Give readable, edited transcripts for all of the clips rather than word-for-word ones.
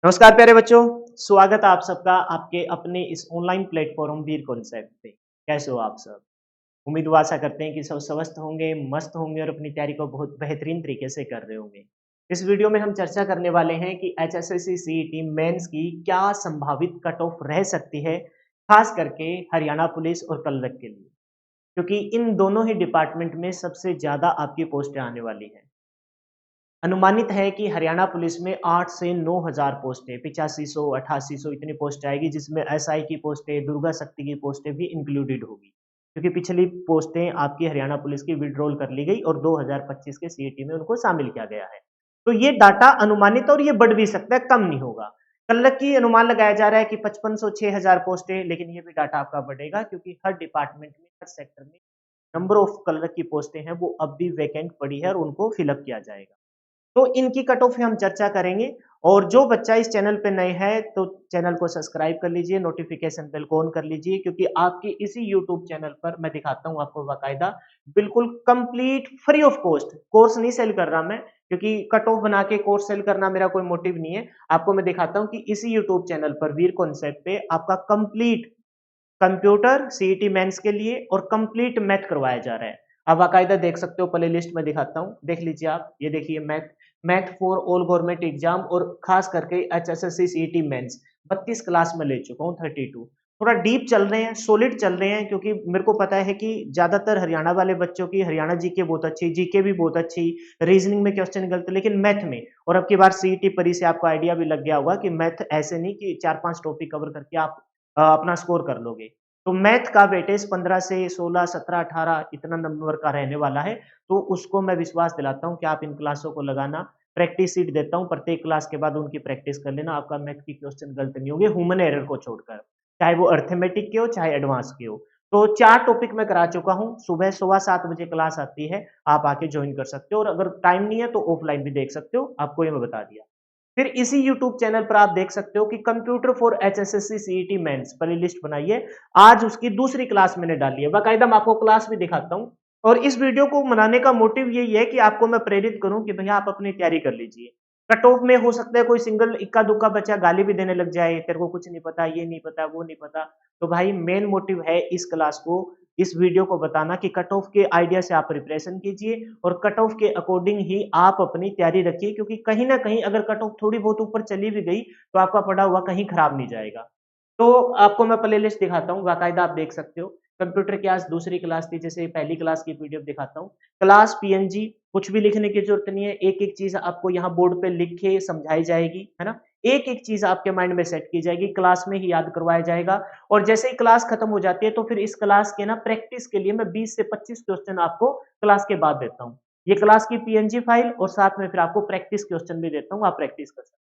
नमस्कार प्यारे बच्चों, स्वागत है आप सबका आपके अपने इस ऑनलाइन प्लेटफॉर्म वीर कॉन्सेप्ट पे। कैसे हो आप सब? उम्मीद व आशा करते हैं कि सब स्वस्थ होंगे, मस्त होंगे और अपनी तैयारी को बहुत बेहतरीन तरीके से कर रहे होंगे। इस वीडियो में हम चर्चा करने वाले हैं कि एचएसएससी सीईटी मेंस की क्या संभावित कट ऑफ रह सकती है, खास करके हरियाणा पुलिस और क्लर्क के लिए, क्योंकि इन दोनों ही डिपार्टमेंट में सबसे ज्यादा आपकी पोस्टें आने वाली हैं। अनुमानित है कि हरियाणा पुलिस में 8 से 9,000 पोस्टें 8500 8800 इतनी पोस्ट आएगी, जिसमें एसआई की पोस्टें, दुर्गा शक्ति की पोस्टें भी इंक्लूडेड होगी, क्योंकि पिछली पोस्टें आपकी हरियाणा पुलिस की विड्रॉल कर ली गई और 2025 के सीईटी में उनको शामिल किया गया है। तो ये डाटा अनुमानित और ये बढ़ भी सकता है, कम नहीं होगा। कल की अनुमान लगाया जा रहा है कि 5500 6000 पोस्टें, लेकिन ये भी डाटा आपका बढ़ेगा क्योंकि हर डिपार्टमेंट में, हर सेक्टर में नंबर ऑफ कलर की पोस्टें हैं वो अब भी वैकेंट पड़ी है और उनको फिलअप किया जाएगा। तो इनकी कट ऑफ हम चर्चा करेंगे। और जो बच्चा इस चैनल पे नए है तो चैनल को सब्सक्राइब कर लीजिए, नोटिफिकेशन बेल को ऑन कर लीजिए, क्योंकि आपकी इसी यूट्यूब चैनल पर मैं दिखाता हूँ आपको बाकायदा बिल्कुल complete free of cost. Course नहीं सेल कर रहा मैं, क्योंकि कट ऑफ बना के कोर्स सेल करना मेरा कोई मोटिव नहीं है। आपको मैं दिखाता हूँ कि इसी यूट्यूब चैनल पर वीर कॉन्सेप्ट पे आपका कंप्लीट कंप्यूटर सीईटी मेंस के लिए और कंप्लीट मैथ करवाया जा रहा है। आप बाकायदा देख सकते हो, प्ले लिस्ट में दिखाता हूँ, देख लीजिए आप। ये देखिए math math for all government exam और खास करके एचएसएससी सीईटी मेंस 32 क्लास में ले चुका हूँ, 32। थोड़ा डीप चल रहे हैं, सॉलिड चल रहे हैं, क्योंकि मेरे को पता है कि ज्यादातर हरियाणा वाले बच्चों की हरियाणा जीके बहुत अच्छी, जीके भी बहुत अच्छी, रीजनिंग में क्वेश्चन गलत, लेकिन मैथ में, और अब की बार सीईटी परी से आपको आइडिया भी लग गया होगा कि मैथ ऐसे नहीं कि 4-5 टॉपिक कवर करके आप अपना स्कोर कर लोगे। तो मैथ का वेटेज 15 से 16 17 18 इतना नंबर का रहने वाला है। तो उसको मैं विश्वास दिलाता हूं कि आप इन क्लासों को लगाना। प्रैक्टिस सीट देता हूं, प्रत्येक क्लास के बाद उनकी प्रैक्टिस कर लेना, आपका मैथ की क्वेश्चन गलत नहीं होंगे, ह्यूमन एरर को छोड़कर, चाहे वो अर्थमेटिक के हो चाहे एडवांस के हो। तो 4 टॉपिक मैं करा चुका हूं। सुबह 7:15 क्लास आती है, आप आके ज्वाइन कर सकते हो, और अगर टाइम नहीं है तो ऑफलाइन भी देख सकते हो, आपको ये मैं बता दिया। फिर इसी YouTube चैनल पर आप देख सकते हो कि computer for HSSC CET mains playlist बनाई है। आज उसकी दूसरी क्लास मैंने डाली है, बाकायदा मैं आपको क्लास भी दिखाता हूँ। और इस वीडियो को बनाने का मोटिव यही है कि आपको मैं प्रेरित करूं कि भैया आप अपनी तैयारी कर लीजिए। कट ऑफ में हो सकता है कोई सिंगल इक्का दुक्का बच्चा गाली भी देने लग जाए, तेरे को कुछ नहीं पता, ये नहीं पता, वो नहीं पता। तो भाई मेन मोटिव है इस क्लास को, इस वीडियो को बताना कि कट ऑफ के आइडिया से आप प्रिपरेशन कीजिए और कट ऑफ के अकॉर्डिंग ही आप अपनी तैयारी रखिए, क्योंकि कहीं ना कहीं अगर कट ऑफ थोड़ी बहुत ऊपर चली भी गई तो आपका पढ़ा हुआ कहीं खराब नहीं जाएगा। तो आपको मैं प्ले लिस्ट दिखाता हूँ, बाकायदा आप देख सकते हो। कंप्यूटर की आज दूसरी क्लास थी, जैसे पहली क्लास की पीडीएफ दिखाता हूँ। क्लास पीएनजी, कुछ भी लिखने की जरूरत नहीं है, एक एक चीज आपको यहाँ बोर्ड पे लिख के समझाई जाएगी, है ना। एक एक चीज आपके माइंड में सेट की जाएगी, क्लास में ही याद करवाया जाएगा। और जैसे ही क्लास खत्म हो जाती है तो फिर इस क्लास के ना प्रैक्टिस के लिए मैं 20 से 25 क्वेश्चन आपको क्लास के बाद देता हूँ। ये क्लास की पीएनजी फाइल और साथ में फिर आपको प्रैक्टिस क्वेश्चन भी देता हूँ, आप प्रैक्टिस कर सकते हैं।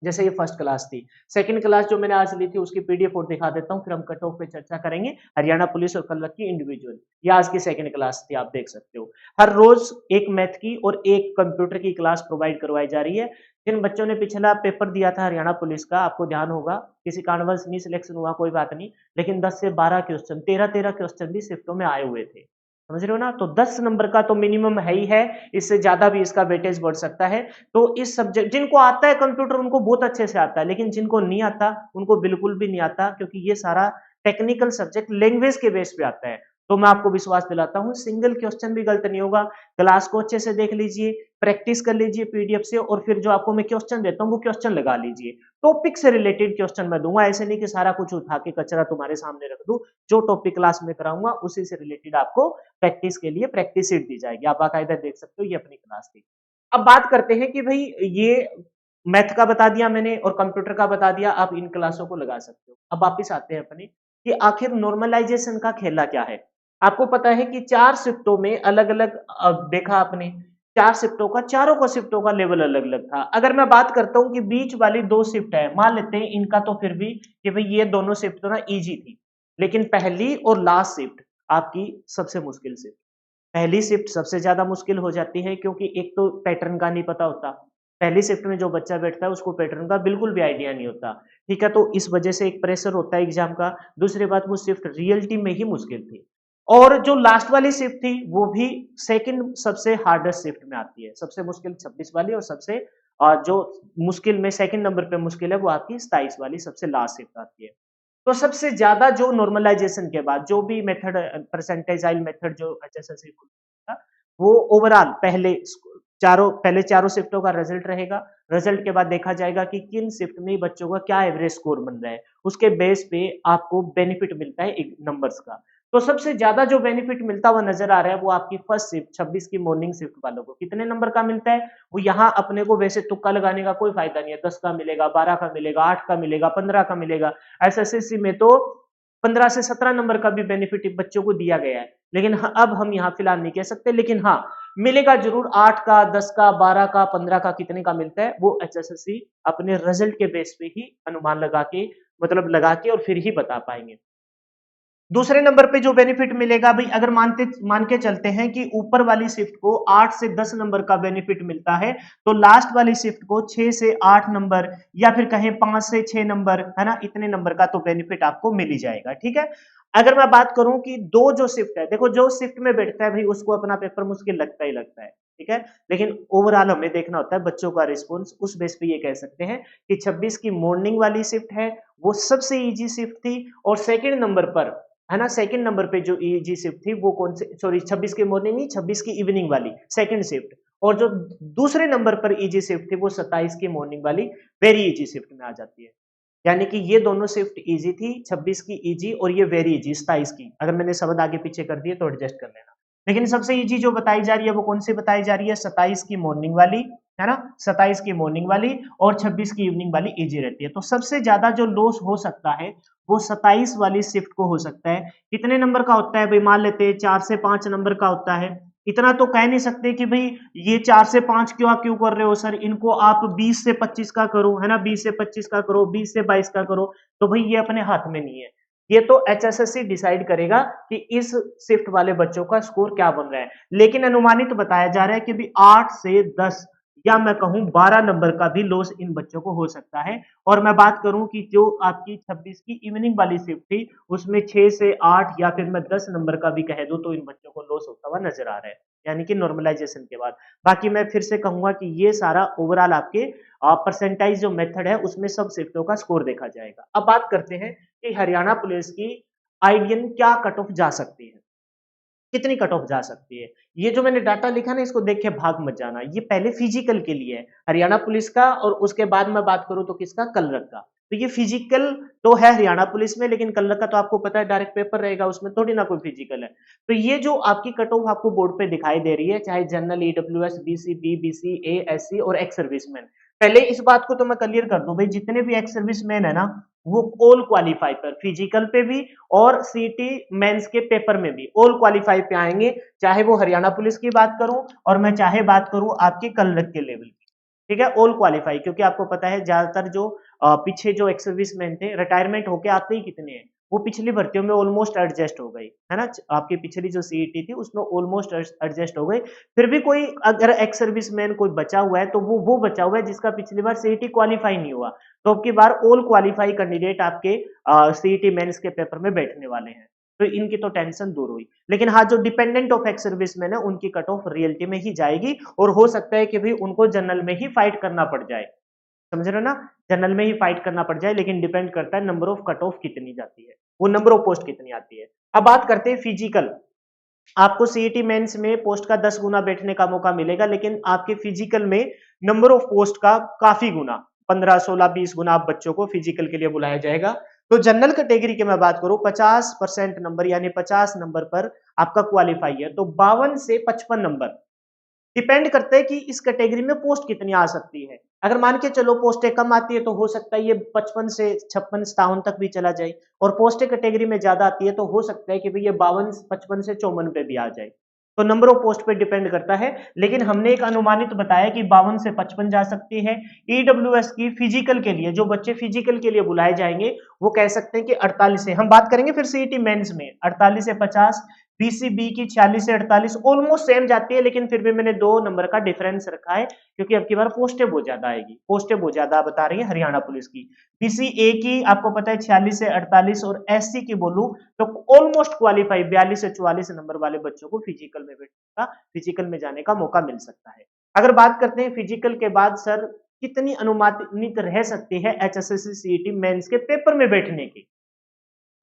जैसे ये फर्स्ट क्लास थी। सेकंड क्लास जो मैंने आज ली थी उसकी पीडीएफ और दिखा देता हूँ, फिर हम कट ऑफ पे चर्चा करेंगे हरियाणा पुलिस और क्लर्क की इंडिविजुअल। ये आज की सेकंड क्लास थी, आप देख सकते हो। हर रोज एक मैथ की और एक कंप्यूटर की क्लास प्रोवाइड करवाई जा रही है। जिन बच्चों ने पिछला पेपर दिया था हरियाणा पुलिस का, आपको ध्यान होगा, किसी कारणवश नहीं सिलेक्शन हुआ, कोई बात नहीं, लेकिन 10 से 12 क्वेश्चन, 13-13 क्वेश्चन भी शिफ्टों में आए हुए थे। समझ रहे हो ना। तो 10 नंबर का तो मिनिमम है ही है, इससे ज्यादा भी इसका वेटेज बढ़ सकता है। तो इस सब्जेक्ट, जिनको आता है कंप्यूटर उनको बहुत अच्छे से आता है, लेकिन जिनको नहीं आता उनको बिल्कुल भी नहीं आता, क्योंकि ये सारा टेक्निकल सब्जेक्ट लैंग्वेज के बेस पे आता है। तो मैं आपको विश्वास दिलाता हूँ सिंगल क्वेश्चन भी गलत नहीं होगा। क्लास को अच्छे से देख लीजिए, प्रैक्टिस कर लीजिए पीडीएफ से, और फिर जो आपको मैं क्वेश्चन देता हूँ वो क्वेश्चन लगा लीजिए। टॉपिक से रिलेटेड क्वेश्चन मैं दूंगा, ऐसे नहीं कि सारा कुछ उठा के कचरा तुम्हारे सामने रख दूं। जो टॉपिक क्लास में कराऊंगा उसी से रिलेटेड आपको प्रैक्टिस के लिए प्रैक्टिस शीट दी जाएगी, आप बाकायदा देख सकते हो, ये अपनी क्लास थी। अब बात करते हैं कि भाई ये मैथ का बता दिया मैंने और कंप्यूटर का बता दिया, आप इन क्लासों को लगा सकते हो। अब वापिस आते हैं अपने कि आखिर नॉर्मलाइजेशन का खेला क्या है। आपको पता है कि 4 शिफ्टों में अलग अलग, देखा आपने 4 शिफ्टों का, चारों का शिफ्टों का लेवल अलग अलग था। अगर मैं बात करता हूं कि बीच वाली 2 शिफ्ट है, मान लेते हैं इनका, तो फिर भी कि भाई ये दोनों शिफ्ट तो ना इजी थी, लेकिन पहली और लास्ट शिफ्ट आपकी सबसे मुश्किल शिफ्ट। पहली शिफ्ट सबसे ज्यादा मुश्किल हो जाती है, क्योंकि एक तो पैटर्न का नहीं पता होता। पहली शिफ्ट में जो बच्चा बैठता है उसको पैटर्न का बिल्कुल भी आइडिया नहीं होता। ठीक है, तो इस वजह से एक प्रेशर होता है एग्जाम का। दूसरी बात, वो शिफ्ट रियलिटी में ही मुश्किल थी। और जो लास्ट वाली शिफ्ट थी वो भी सेकंड सबसे हार्डेस्ट शिफ्ट में आती है, सबसे मुश्किल 26 वाली और सबसे जो मुश्किल में सेकंड नंबर पे मुश्किल है वो आपकी 27 वाली सबसे लास्ट शिफ्ट आती है। तो सबसे ज्यादा जो नॉर्मलाइजेशन के बाद जो भी मेथड परसेंटाइजाइल मेथड जो एचएसएससी था वो ओवरऑल पहले चारों शिफ्टों का रिजल्ट रहेगा। रिजल्ट के बाद देखा जाएगा कि किन शिफ्ट में बच्चों का क्या एवरेज स्कोर बन रहा है, उसके बेस पे आपको बेनिफिट मिलता है नंबर्स का। तो सबसे ज्यादा जो बेनिफिट मिलता हुआ नजर आ रहा है वो आपकी फर्स्ट शिफ्ट 26 की मॉर्निंग शिफ्ट वालों को। कितने नंबर का मिलता है वो यहाँ अपने को वैसे तुक्का लगाने का कोई फायदा नहीं है, 10 का मिलेगा, 12 का मिलेगा, 8 का मिलेगा, 15 का मिलेगा। एसएससी में तो 15 से 17 नंबर का भी बेनिफिट बच्चों को दिया गया है, लेकिन अब हम यहाँ फिलहाल नहीं कह सकते, लेकिन हाँ मिलेगा जरूर। 8 का, 10 का, 12 का, 15 का कितने का मिलता है वो एचएसएससी अपने रिजल्ट के बेस पे ही अनुमान लगा के, मतलब लगा के और फिर ही बता पाएंगे। दूसरे नंबर पे जो बेनिफिट मिलेगा भाई, अगर मान के चलते हैं कि ऊपर वाली शिफ्ट को 8 से 10 नंबर का बेनिफिट मिलता है, तो लास्ट वाली शिफ्ट को 6 से 8 नंबर या फिर कहें 5 से 6 नंबर, है ना, इतने नंबर का तो बेनिफिट आपको मिल ही जाएगा। ठीक है। अगर मैं बात करूं कि दो जो शिफ्ट है, देखो जो शिफ्ट में बैठता है भाई उसको अपना पेपर मुश्किल लगता ही लगता है, ठीक है, लेकिन ओवरऑल हमें देखना होता है बच्चों का रिस्पॉन्स। उस बेस पे ये कह सकते हैं कि 26 की मॉर्निंग वाली शिफ्ट है वो सबसे इजी शिफ्ट थी, और सेकेंड नंबर पर, है ना, सेकंड नंबर पे जो ईजी शिफ्ट थी वो कौन से, सॉरी 26 की मॉर्निंग नहीं, 26 की इवनिंग वाली सेकंड शिफ्ट, और जो दूसरे नंबर पर ईजी शिफ्ट थी वो 27 की मॉर्निंग वाली वेरी इजी शिफ्ट में आ जाती है। यानी कि ये दोनों शिफ्ट इजी थी, 26 की इजी और ये वेरी इजी 27 की। अगर मैंने शब्द आगे पीछे कर दिए तो एडजस्ट कर लेना। लेकिन सबसे इजी जो बताई जा रही है वो कौन सी बताई जा रही है, 27 की मॉर्निंग वाली, है ना, 27 की मॉर्निंग वाली और 26 की इवनिंग वाली इजी रहती है। तो सबसे ज्यादा जो लॉस हो सकता है वो 27 वाली शिफ्ट को हो सकता है। कितने नंबर का होता है भाई, मान लेते हैं 4 से 5 नंबर का होता है। इतना तो कह नहीं सकते कि भाई ये 4 से 5 क्यों कर रहे हो सर, इनको आप 20 से 25 का करो, है ना, 20 से 25 का करो, 20 से 22 का करो। तो भाई ये अपने हाथ में नहीं है, ये तो एचएसएससी डिसाइड करेगा कि इस शिफ्ट वाले बच्चों का स्कोर क्या बन रहा है। लेकिन अनुमानित तो बताया जा रहा है कि भी 8 से 10 या मैं कहूं 12 नंबर का भी लॉस इन बच्चों को हो सकता है। और मैं बात करूं कि जो आपकी 26 की इवनिंग वाली शिफ्ट थी उसमें 6 से 8 या फिर मैं 10 नंबर का भी कह दूं तो इन बच्चों को लॉस होता हुआ नजर आ रहा है, यानी कि नॉर्मलाइजेशन के बाद। बाकी मैं फिर से कहूंगा कि ये सारा ओवरऑल आपके परसेंटाइज जो मेथड है उसमें सब शिफ्टों का स्कोर देखा जाएगा। अब बात करते हैं कि हरियाणा पुलिस की आइडियन क्या कट ऑफ जा सकती है, कितनी कट ऑफ जा सकती है। ये जो मैंने डाटा लिखा ना इसको देख के भाग मत जाना, ये पहले फिजिकल के लिए है हरियाणा पुलिस का, और उसके बाद मैं बात करूं तो किसका, कलरक का। तो ये फिजिकल तो है हरियाणा पुलिस में, लेकिन कलरक का तो आपको पता है डायरेक्ट पेपर रहेगा, उसमें थोड़ी ना कोई फिजिकल है। तो ये जो आपकी कट ऑफ आपको बोर्ड पे दिखाई दे रही है, चाहे जनरल, ईडब्ल्यूएस, बीसी, बीबीसी, ए, एससी और एक्स सर्विसमैन। पहले इस बात को तो मैं क्लियर कर दूं भाई, जितने भी एक्स सर्विसमैन है ना वो ऑल क्वालिफाई पर, फिजिकल पे भी और सीटी मेंस के पेपर में भी ऑल क्वालिफाई पे आएंगे, चाहे वो हरियाणा पुलिस की बात करूं और मैं चाहे बात करूं आपके कलरक के लेवल की। ठीक है, ऑल क्वालिफाई, क्योंकि आपको पता है ज्यादातर जो पीछे जो एक्स सर्विसमैन थे रिटायरमेंट होके आते ही कितने हैं, वो पिछली भर्तियों में ऑलमोस्ट एडजस्ट हो गई, है ना, आपकी पिछली जो सीईटी थी उसमें ऑलमोस्ट एडजस्ट हो गई। फिर भी कोई अगर एक्स सर्विसमैन कोई बचा हुआ है तो वो बचा हुआ है जिसका पिछली बार सीईटी क्वालिफाई नहीं हुआ। तो अब की बार ऑल क्वालिफाई कैंडिडेट आपके सीईटी मेंस के पेपर में बैठने वाले हैं, तो इनकी तो टेंशन दूर हुई। लेकिन हाँ, जो डिपेंडेंट ऑफ एक्स सर्विसमैन है उनकी कट ऑफ रियलिटी में ही जाएगी, और हो सकता है कि भी उनको जनरल में ही फाइट करना पड़ जाए, समझ रहे हो ना, जनरल में ही फाइट करना पड़ जाए। लेकिन डिपेंड करता है नंबर ऑफ कट ऑफ कितनी जाती है, वो नंबर ऑफ पोस्ट कितनी आती है। अब बात करते हैं फिजिकल। आपको सीईटी मेंस में पोस्ट का 10 गुना बैठने का मौका मिलेगा, लेकिन आपके फिजिकल में नंबर ऑफ पोस्ट का काफी गुना, 15, 16, 20 गुना आप बच्चों को फिजिकल के लिए बुलाया जाएगा। तो जनरल कैटेगरी की मैं बात करूं 50% नंबर यानी 50 नंबर पर आपका क्वालिफाई है, तो 52 से 55 नंबर डिपेंड करता है कि इस कैटेगरी में पोस्ट कितनी आ सकती है। अगर मान के चलो पोस्टें कम आती है तो हो सकता है ये 55 से 56, 57 तक भी चला जाए, और पोस्टें कैटेगरी में ज्यादा आती है तो हो सकता है कि भाई ये 52, 55 से 54 पे भी आ जाए। तो नंबर ऑफ पोस्ट पे डिपेंड करता है, लेकिन हमने एक अनुमानित बताया कि 52 से 55 जा सकती है। ईडब्ल्यूएस की फिजिकल के लिए, जो बच्चे फिजिकल के लिए बुलाए जाएंगे वो कह सकते हैं कि 48 से, हम बात करेंगे फिर सीईटी मेंस में 48 से 50, बीसीबी की 46 से 48 ऑलमोस्ट सेम जाती है, लेकिन फिर भी मैंने 2 नंबर का डिफरेंस रखा है क्योंकि अब की बार पोस्टें बहुत ज्यादा आएगी, पोस्टें बहुत ज्यादा बता रही है हरियाणा पुलिस की। बीसीए की आपको पता है 46 से 48, और एससी की बोलूं तो ऑलमोस्ट क्वालिफाई 42 से 44 नंबर वाले बच्चों को फिजिकल में बैठने का, फिजिकल में जाने का मौका मिल सकता है। अगर बात करते हैं फिजिकल के बाद सर कितनी अनुमानित रह सकती है एचएसएससी सीईटी मेंस के पेपर में बैठने की।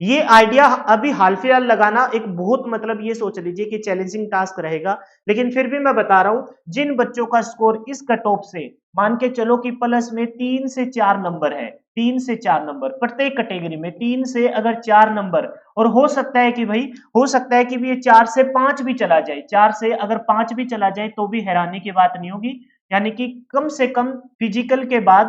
ये आइडिया अभी हाल फिलहाल लगाना एक बहुत मतलब ये सोच लीजिए कि चैलेंजिंग टास्क रहेगा, लेकिन फिर भी मैं बता रहा हूं जिन बच्चों का स्कोर इस कट ऑफ से मान के चलो कि प्लस में 3 से 4 नंबर है, 3 से 4 नंबर प्रत्येक कैटेगरी में, 3 से अगर 4 नंबर, और हो सकता है कि भाई हो सकता है कि ये 4 से 5 भी चला जाए, 4 से अगर 5 भी चला जाए तो भी हैरानी की बात नहीं होगी। यानी कि कम से कम फिजिकल के बाद,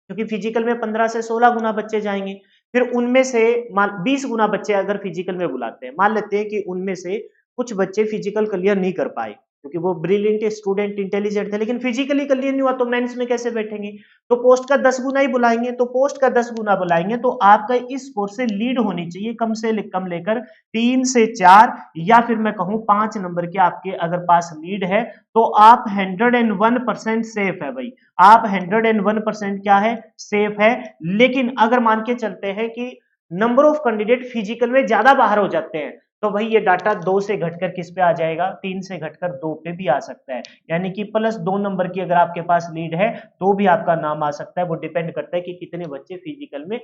क्योंकि फिजिकल में 15 से 16 गुना बच्चे जाएंगे, फिर उनमें से 20 गुना बच्चे अगर फिजिकल में बुलाते हैं, मान लेते हैं कि उनमें से कुछ बच्चे फिजिकल क्लियर नहीं कर पाए क्योंकि वो ब्रिलियंट स्टूडेंट इंटेलिजेंट थे, लेकिन फिजिकली क्लियर नहीं हुआ तो मेंस में कैसे बैठेंगे? तो पोस्ट का 10 गुना ही बुलाएंगे, तो पोस्ट का 10 गुना बुलाएंगे तो आपका इस स्कोर से लीड होनी चाहिए कम से कम लेकर 3 से 4 या फिर मैं कहूं 5 नंबर के आपके अगर पास लीड है तो आप 101% सेफ है भाई। आप 101% क्या है? सेफ है। लेकिन अगर मान के चलते हैं कि नंबर ऑफ कैंडिडेट फिजिकल में ज्यादा बाहर हो जाते हैं तो भाई ये डाटा 2 से घटकर किस पे आ जाएगा? 3 से घटकर 2 पे भी आ सकता है। यानी कि प्लस 2 नंबर की अगर आपके पास लीड है तो भी आपका नाम आ सकता है। वो डिपेंड करता है कि कितने बच्चे फिजिकल में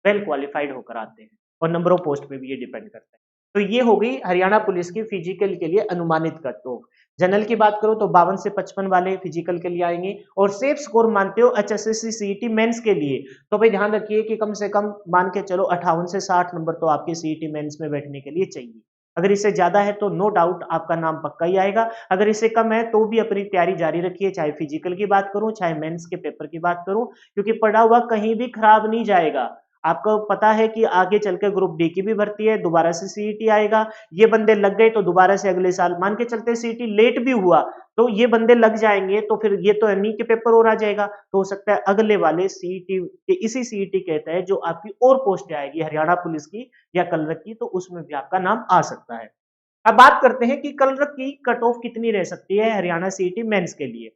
वेल क्वालिफाइड होकर आते हैं, और नंबर ऑफ पोस्ट पे भी ये डिपेंड करता है। तो ये हो गई हरियाणा पुलिस की फिजिकल के लिए अनुमानित कट ऑफ। जनरल की बात करो तो 52 से 55 वाले फिजिकल के लिए आएंगे। और सेफ स्कोर मानते हो एचएसएससी सीईटी मेंस के लिए तो भाई ध्यान रखिए कि कम से कम मान के चलो 58 से 60 नंबर तो आपके सीईटी मेंस में बैठने के लिए चाहिए। अगर इससे ज्यादा है तो नो डाउट आपका नाम पक्का ही आएगा। अगर इससे कम है तो भी अपनी तैयारी जारी रखिए, चाहे फिजिकल की बात करूं चाहे मेंस के पेपर की बात करूं, क्योंकि पढ़ा हुआ कहीं भी खराब नहीं जाएगा। आपको पता है कि आगे चलकर ग्रुप डी की भी भर्ती है, दोबारा से सीईटी आएगा। ये बंदे लग गए तो दोबारा से अगले साल मान के चलते सीईटी लेट भी हुआ तो ये बंदे लग जाएंगे, तो फिर ये तो नहीं कि पेपर और आ जाएगा, तो हो सकता है अगले वाले सीईटी के इसी सीईटी के तहत जो आपकी और पोस्ट आएगी हरियाणा पुलिस की या कलरक की तो उसमें भी आपका नाम आ सकता है। अब बात करते हैं कि कलरक की कट ऑफ कितनी रह सकती है हरियाणा सीईटी मेंस के लिए।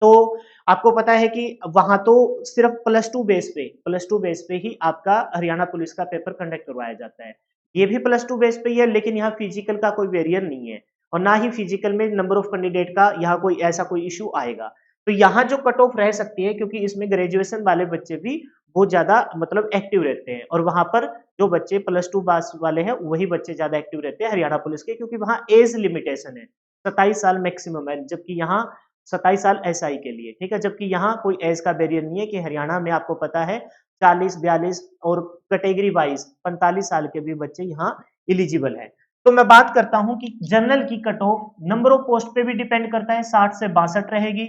तो आपको पता है कि वहां तो सिर्फ प्लस टू बेस पे ही आपका हरियाणा पुलिस का पेपर कंडक्ट करवाया जाता है। ये भी प्लस टू बेस पे ही है, लेकिन यहाँ फिजिकल का कोई वेरिएंट नहीं है और ना ही फिजिकल में नंबर ऑफ कैंडिडेट का यहाँ कोई ऐसा कोई इशू आएगा। तो यहाँ जो कट ऑफ रह सकती है, क्योंकि इसमें ग्रेजुएशन वाले बच्चे भी बहुत ज्यादा मतलब एक्टिव रहते हैं, और वहां पर जो बच्चे प्लस टू पास वाले हैं वही बच्चे ज्यादा एक्टिव रहते हैं हरियाणा पुलिस के, क्योंकि वहां एज लिमिटेशन है, 27 साल मैक्सिमम है, जबकि यहाँ 27 साल एसआई के लिए, ठीक है। जबकि यहाँ कोई एज का बैरियर नहीं है कि हरियाणा में आपको पता है 40-42 और कैटेगरी वाइज 45 साल के भी बच्चे यहाँ इलिजिबल है। तो मैं बात करता हूं कि जनरल की cut off number of post पे भी डिपेंड करता है, 60 से 62 रहेगी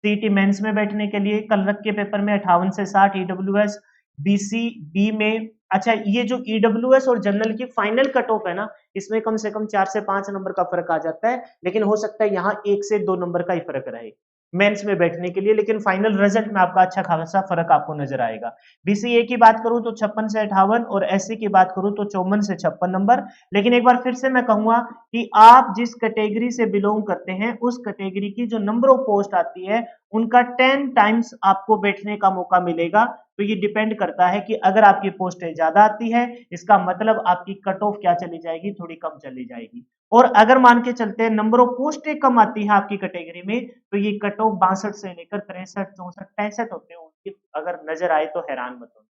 सीईटी मेंस में बैठने के लिए। कलरक के पेपर में 58 से 60 ईडब्ल्यूएस, बीसी बी में। अच्छा, ये जो ईडब्ल्यूएस और जनरल की फाइनल कट ऑफ है ना, इसमें कम से कम 4 से 5 नंबर का फर्क आ जाता है, लेकिन हो सकता है यहाँ 1 से 2 नंबर का ही फर्क रहे मेंस में बैठने के लिए, लेकिन फाइनल रिजल्ट में आपका अच्छा खासा फर्क आपको नजर आएगा। बीसीए की बात करूं तो 56 से 58 और एससी की बात करूं तो 54 से 56 नंबर। लेकिन एक बार फिर से मैं कहूंगा कि आप जिस कैटेगरी से बिलोंग करते हैं उस कैटेगरी की जो नंबर ऑफ पोस्ट आती है उनका 10 टाइम्स आपको बैठने का मौका मिलेगा। तो ये डिपेंड करता है कि अगर आपकी पोस्टें ज्यादा आती है इसका मतलब आपकी कट ऑफ क्या चली जाएगी, थोड़ी कम चली जाएगी। और अगर मान के चलते हैं नंबर ऑफ पोस्टें कम आती है आपकी कैटेगरी में तो ये कट ऑफ 62 से लेकर 63 64 65 होते हैं, उनकी अगर नजर आए तो हैरान मत हो।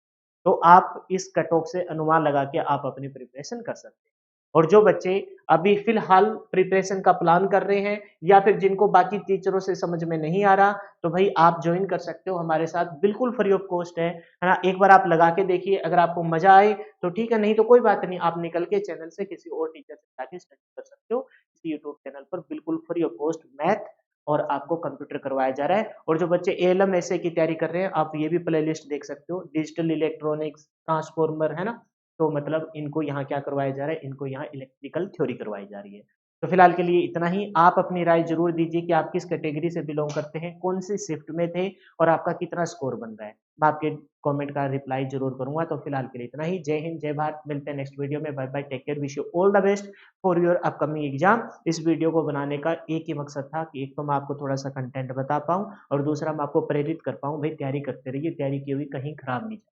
तो आप इस कट ऑफ से अनुमान लगा के आप अपनी प्रिपरेशन कर सकते हैं। और जो बच्चे अभी फिलहाल प्रिपरेशन का प्लान कर रहे हैं या फिर जिनको बाकी टीचरों से समझ में नहीं आ रहा, तो भाई आप ज्वाइन कर सकते हो हमारे साथ, बिल्कुल फ्री ऑफ कॉस्ट है ना। एक बार आप लगा के देखिए, अगर आपको मजा आए तो ठीक है, नहीं तो कोई बात नहीं, आप निकल के चैनल से किसी और टीचर से जाके स्टडी कर सकते हो। इस यूट्यूब चैनल पर बिल्कुल फ्री ऑफ कॉस्ट मैथ और आपको कंप्यूटर करवाया जा रहा है। और जो बच्चे एएलएम एसए की तैयारी कर रहे हैं आप ये भी प्लेलिस्ट देख सकते हो, डिजिटल इलेक्ट्रॉनिक्स ट्रांसफॉर्मर है ना, तो मतलब इनको यहाँ क्या करवाया जा रहा है, इनको यहाँ इलेक्ट्रिकल थ्योरी करवाई जा रही है। तो फिलहाल के लिए इतना ही। आप अपनी राय जरूर दीजिए कि आप किस कैटेगरी से बिलोंग करते हैं, कौन सी शिफ्ट में थे और आपका कितना स्कोर बन रहा है। मैं आपके कमेंट का रिप्लाई जरूर करूंगा। तो फिलहाल के लिए इतना ही। जय हिंद, जय भारत। मिलते हैं नेक्स्ट वीडियो में। Bye bye, take care, wish you all the best for your upcoming exam. इस वीडियो को बनाने का एक ही मकसद था कि एक तो मैं आपको थोड़ा सा कंटेंट बता पाऊँ और दूसरा मैं आपको प्रेरित कर पाऊँ, भाई तैयारी करते रहिए, तैयारी की हुई कहीं खराब नहीं जाए।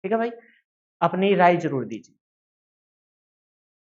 ठीक है भाई, अपनी राय जरूर दीजिए।